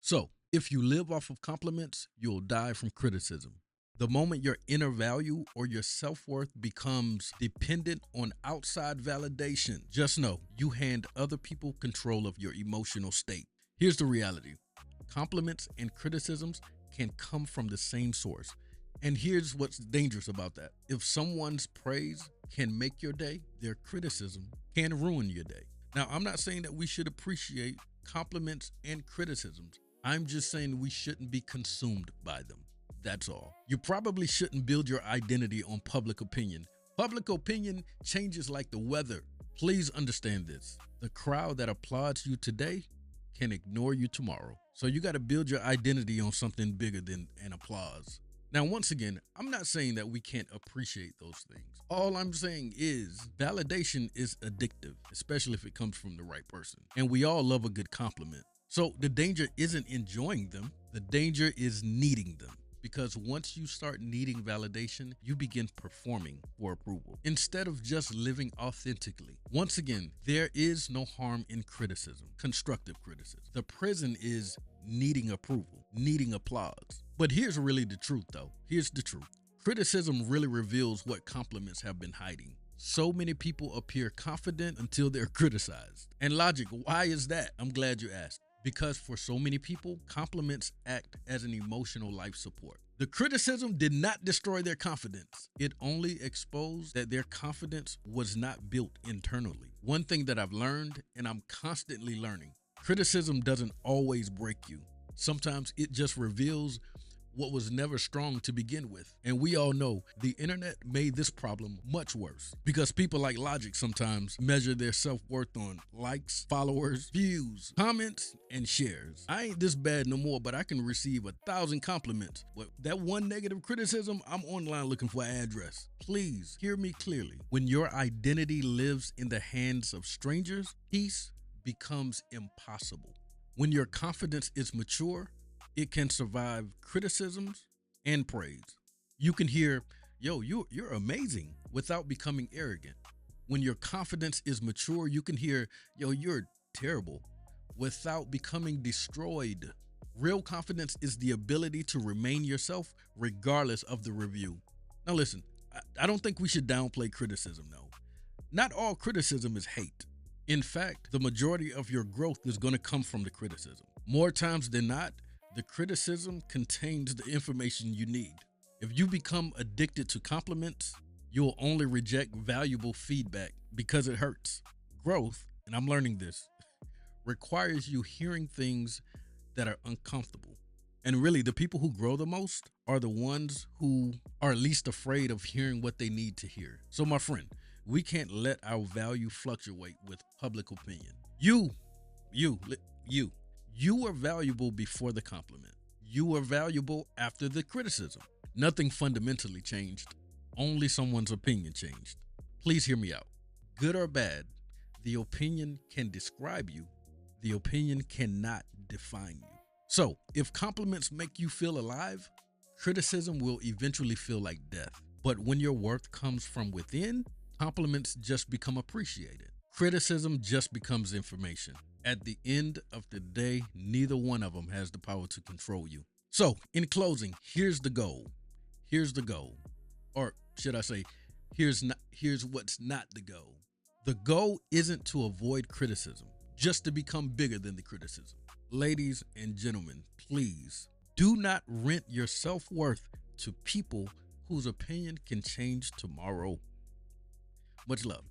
So, if you live off of compliments, you'll die from criticism. The moment your inner value or your self worth becomes dependent on outside validation, just know you hand other people control of your emotional state. Here's the reality: compliments and criticisms can come from the same source. And here's what's dangerous about that: if someone's praise can make your day, their criticism can ruin your day. Now, I'm not saying that we should appreciate compliments and criticisms. I'm just saying we shouldn't be consumed by them. That's all. You probably shouldn't build your identity on public opinion. Public opinion changes like the weather. Please understand this: the crowd that applauds you today can ignore you tomorrow. So you got to build your identity on something bigger than an applause. Now, once again, I'm not saying that we can't appreciate those things. All I'm saying is validation is addictive, especially if it comes from the right person. And we all love a good compliment. So the danger isn't enjoying them, the danger is needing them. Because once you start needing validation, you begin performing for approval instead of just living authentically. Once again, there is no harm in criticism, constructive criticism. The prison is needing approval, needing applause. But here's really the truth, though. Here's the truth: criticism really reveals what compliments have been hiding. So many people appear confident until they're criticized. And logic, why is that? I'm glad you asked. Because for so many people, compliments act as an emotional life support. The criticism did not destroy their confidence. It only exposed that their confidence was not built internally. One thing that I've learned, and I'm constantly learning: criticism doesn't always break you. Sometimes it just reveals what was never strong to begin with. And we all know the internet made this problem much worse because people like Logic sometimes measure their self-worth on likes, followers, views, comments, and shares. I ain't this bad no more, but I can receive 1,000 compliments. But that one negative criticism, I'm online looking for an address. Please hear me clearly. When your identity lives in the hands of strangers, peace becomes impossible. When your confidence is mature, it can survive criticisms and praise. You can hear, "Yo, you're amazing," without becoming arrogant. When your confidence is mature, you can hear, "Yo, you're terrible," without becoming destroyed. Real confidence is the ability to remain yourself regardless of the review. Now listen, I don't think we should downplay criticism though. Not all criticism is hate. In fact, the majority of your growth is going to come from the criticism. More times than not, the criticism contains the information you need. If you become addicted to compliments, you'll only reject valuable feedback because it hurts. Growth, and I'm learning this, requires you hearing things that are uncomfortable. And really, the people who grow the most are the ones who are least afraid of hearing what they need to hear. So, my friend, we can't let our value fluctuate with public opinion. You, you. You were valuable before the compliment. You were valuable after the criticism. Nothing fundamentally changed. Only someone's opinion changed. Please hear me out. Good or bad, the opinion can describe you. The opinion cannot define you. So, if compliments make you feel alive, criticism will eventually feel like death. But when your worth comes from within, compliments just become appreciated. Criticism just becomes information. At the end of the day, neither one of them has the power to control you. So, in closing, here's the goal. Here's the goal. Or should I say, here's what's not the goal. The goal isn't to avoid criticism, just to become bigger than the criticism. Ladies and gentlemen, please do not rent your self-worth to people whose opinion can change tomorrow. Much love.